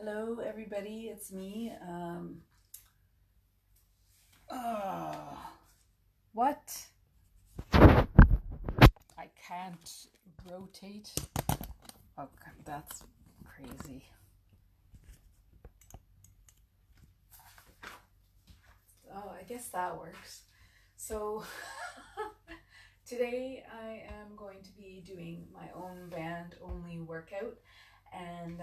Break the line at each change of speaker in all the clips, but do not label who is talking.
Hello, everybody. It's me. What? I can't rotate. Okay, that's crazy. Oh, I guess that works. So, today I am going to be doing my own band only workout, and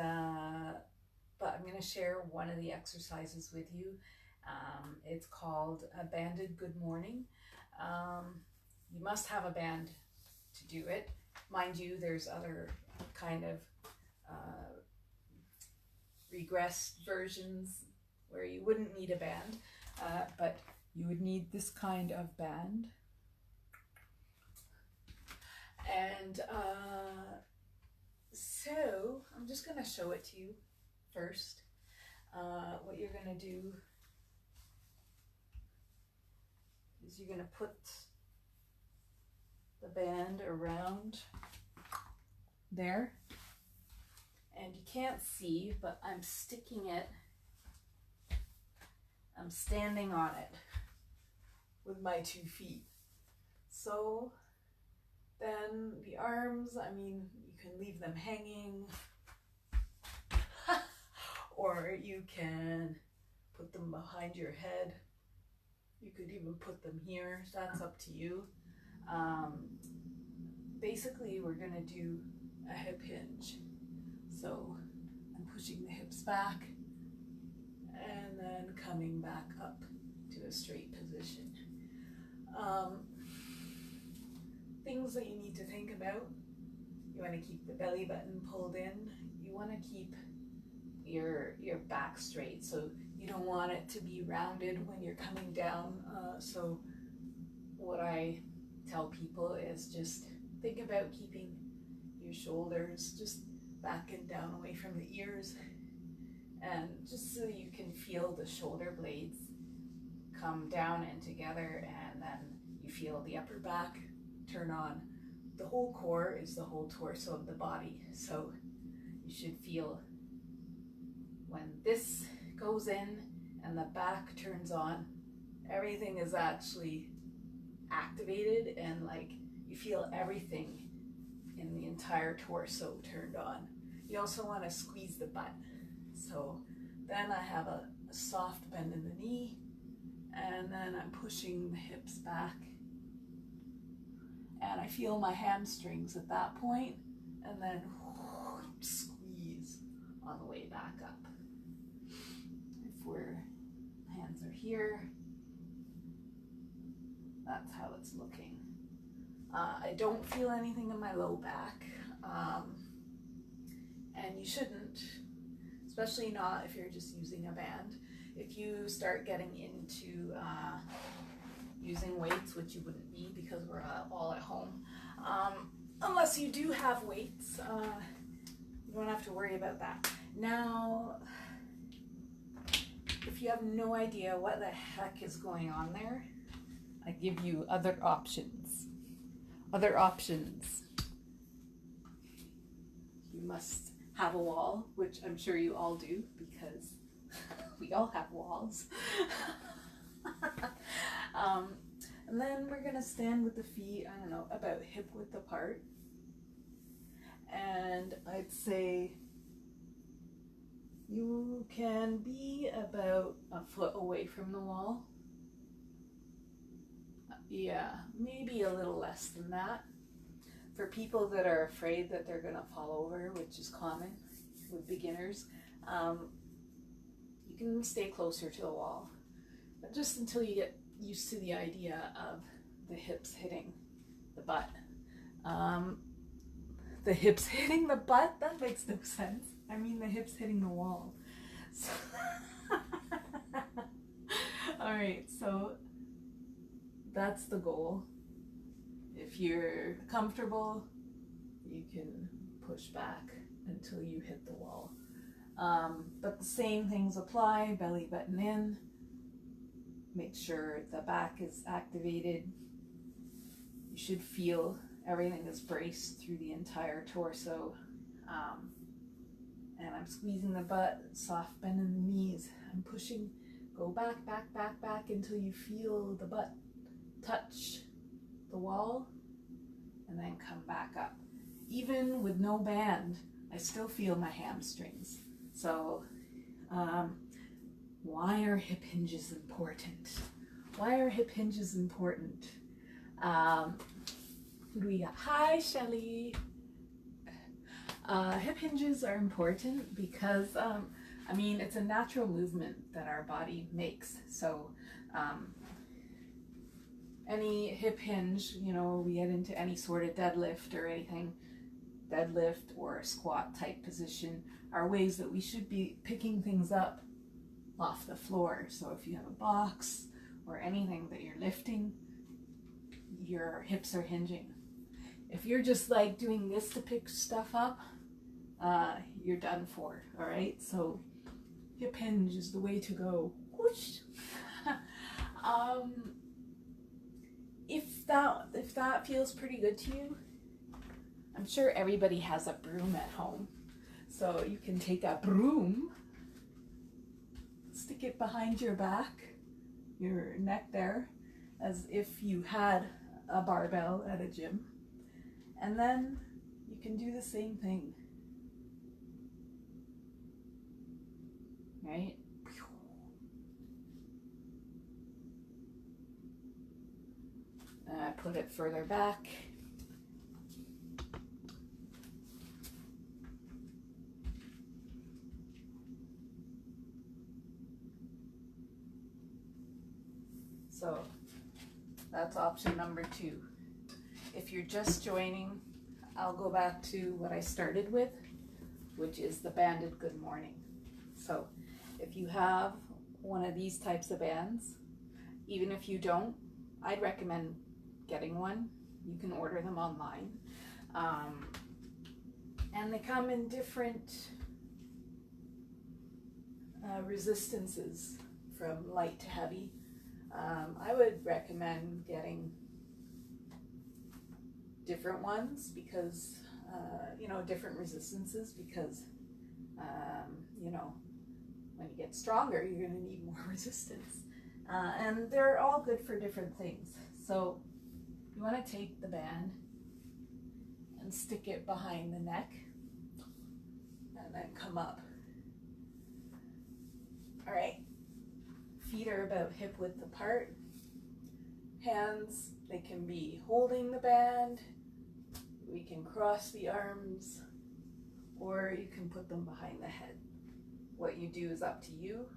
but I'm going to share one of the exercises with you. It's called a banded good morning. You must have a band to do it. Mind you, there's other kind of uh, regressed versions where you wouldn't need a band, but you would need this kind of band. And so I'm just going to show it to you first. What you're going to do is you're going to put the band around there, and you can't see, but I'm sticking it, I'm standing on it with my 2 feet. So then the arms, I mean, you can leave them hanging or you can put them behind your head. You could even put them here. That's up to you. Basically, we're going to do a hip hinge. So I'm pushing the hips back and then coming back up to a straight position. Things that you need to think about: you want to keep the belly button pulled in. You want to keep your back straight, so you don't want it to be rounded when you're coming down. So what I tell people is just think about keeping your shoulders just back and down away from the ears, and just so you can feel the shoulder blades come down and together, and then you feel the upper back turn on. The whole core is the whole torso of the body, so you should feel when this goes in and the back turns on, everything is actually activated, and like you feel everything in the entire torso turned on. You also want to squeeze the butt. So then I have a soft bend in the knee, and then I'm pushing the hips back, and I feel my hamstrings at that point, and then squeeze on the way back up. If we're hands are here, that's how it's looking. I don't feel anything in my low back, and you shouldn't, especially not if you're just using a band. If you start getting into using weights, which you wouldn't be because we're all at home, unless you do have weights, you don't have to worry about that. Now, if you have no idea what the heck is going on there, I give you other options. Other options. You must have a wall, which I'm sure you all do because we all have walls. And then we're gonna stand with the feet, I don't know, about hip width apart. And I'd say you can be about a foot away from the wall. Yeah, maybe a little less than that. For people that are afraid that they're gonna fall over, which is common with beginners, you can stay closer to the wall, but just until you get used to the idea of the hips hitting the butt. The hips hitting the butt? That makes no sense. I mean the hips hitting the wall. So all right, so that's the goal. If you're comfortable, you can push back until you hit the wall. But the same things apply: belly button in, make sure the back is activated. You should feel everything is braced through the entire torso. And I'm squeezing the butt, soft bend in the knees. I'm pushing, go back, back, back, back until you feel the butt touch the wall, and then come back up. Even with no band, I still feel my hamstrings. So why are hip hinges important? Why are hip hinges important? Who do we got? Hi, Shelly. Hip hinges are important because, I mean, it's a natural movement that our body makes. So any hip hinge, you know, we get into any sort of deadlift or anything, deadlift or squat type position, are ways that we should be picking things up off the floor. So if you have a box or anything that you're lifting, your hips are hinging. If you're just like doing this to pick stuff up, you're done for. All right, so hip hinge is the way to go. Whoosh. If that feels pretty good to you, I'm sure everybody has a broom at home. So you can take a broom, stick it behind your back, your neck there, as if you had a barbell at a gym. And then you can do the same thing. Right? Put it further back. So that's option number 2. If you're just joining, I'll go back to what I started with, which is the banded good morning. So if you have one of these types of bands, even if you don't, I'd recommend getting one. You can order them online. And they come in different resistances from light to heavy. I would recommend getting different ones because, you know, different resistances because, you know, when you get stronger, you're going to need more resistance. And they're all good for different things. So you want to take the band and stick it behind the neck and then come up. All right. Feet are about hip width apart. Hands, they can be holding the band. We can cross the arms, or you can put them behind the head. What you do is up to you.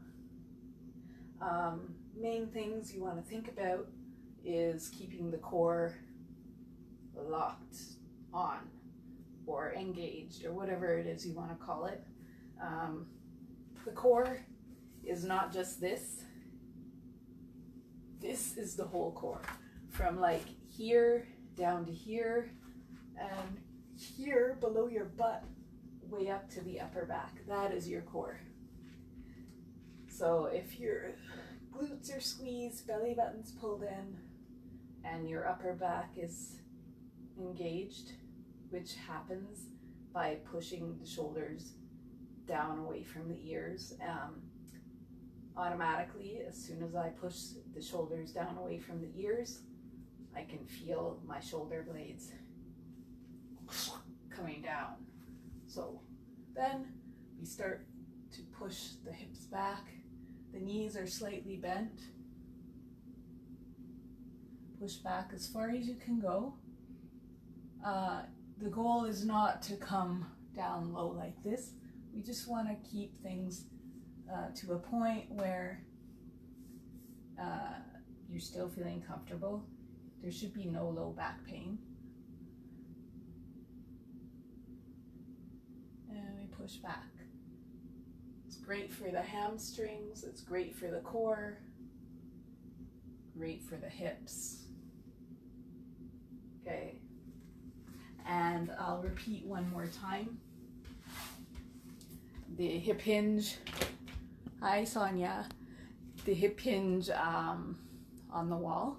Main things you want to think about is keeping the core locked on or engaged or whatever it is you want to call it. The core is not just this. This is the whole core, from like here down to here and here below your butt way up to the upper back. That is your core. So if your glutes are squeezed, belly button's pulled in, and your upper back is engaged, which happens by pushing the shoulders down away from the ears, automatically, as soon as I push the shoulders down away from the ears, I can feel my shoulder blades coming down. So then we start to push the hips back. The knees are slightly bent. Push back as far as you can go. The goal is not to come down low like this. We just want to keep things to a point where you're still feeling comfortable. There should be no low back pain. And we push back. It's great for the hamstrings, it's great for the core, great for the hips. Okay, and I'll repeat one more time. The hip hinge, hi Sonia, the hip hinge on the wall.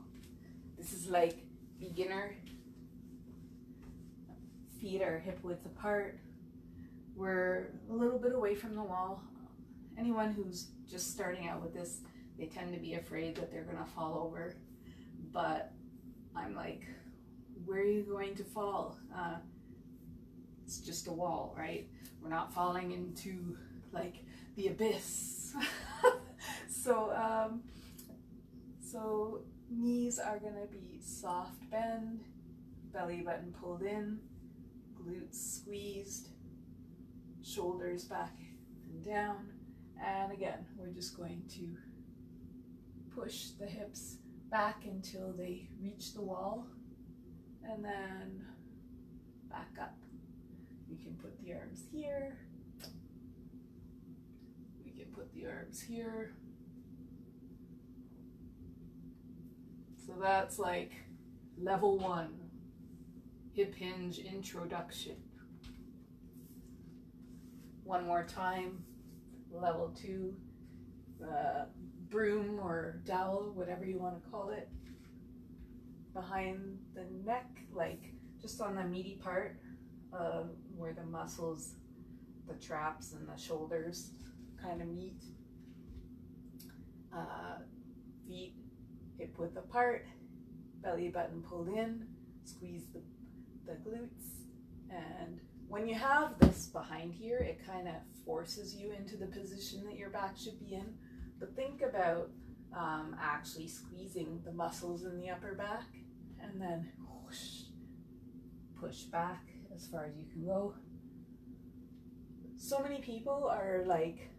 This is like beginner. Feet are hip width apart. we're a little bit away from the wall. Anyone who's just starting out with this, they tend to be afraid that they're gonna fall over. But I'm like, where are you going to fall? It's just a wall, right? We're not falling into like the abyss. So knees are gonna be soft bend, belly button pulled in, glutes squeezed, shoulders back and down. And again, we're just going to push the hips back until they reach the wall, and then back up. We can put the arms here. We can put the arms here. So that's like level 1, hip hinge introduction. One more time, level 2, broom or dowel, whatever you want to call it, behind the neck, like just on the meaty part, where the muscles, the traps and the shoulders kind of meet. Feet hip width apart, belly button pulled in, squeeze the glutes. And when you have this behind here, it kind of forces you into the position that your back should be in. But think about actually squeezing the muscles in the upper back, and then whoosh, push back as far as you can go. So many people are like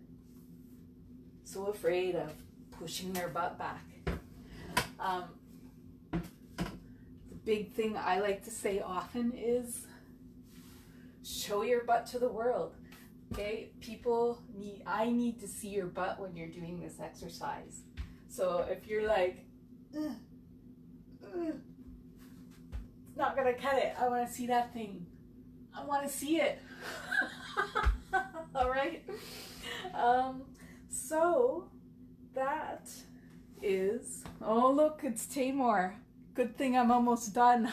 so afraid of pushing their butt back. The big thing I like to say often is show your butt to the world. Okay, I need to see your butt when you're doing this exercise. So if you're like, it's not gonna cut it, I wanna see that thing. I wanna see it. All right. So that is, oh look, it's Tamor. Good thing I'm almost done.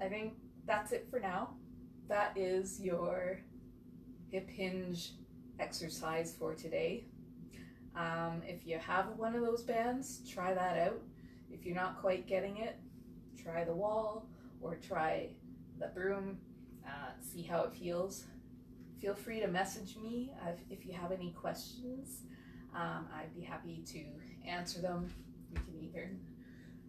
I think that's it for now. That is your hip hinge exercise for today. If you have one of those bands, try that out. If you're not quite getting it, try the wall or try the broom, see how it feels. Feel free to message me if you have any questions. I'd be happy to answer them. We can even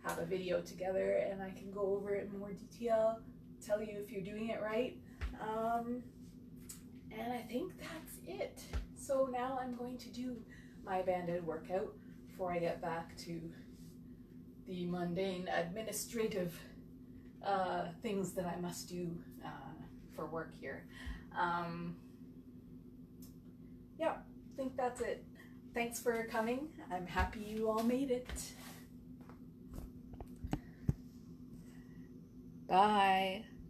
have a video together and I can go over it in more detail, tell you if you're doing it right. And I think that's it. So now I'm going to do my banded workout before I get back to the mundane administrative things that I must do for work here. Yeah, I think that's it. Thanks for coming. I'm happy you all made it. Bye.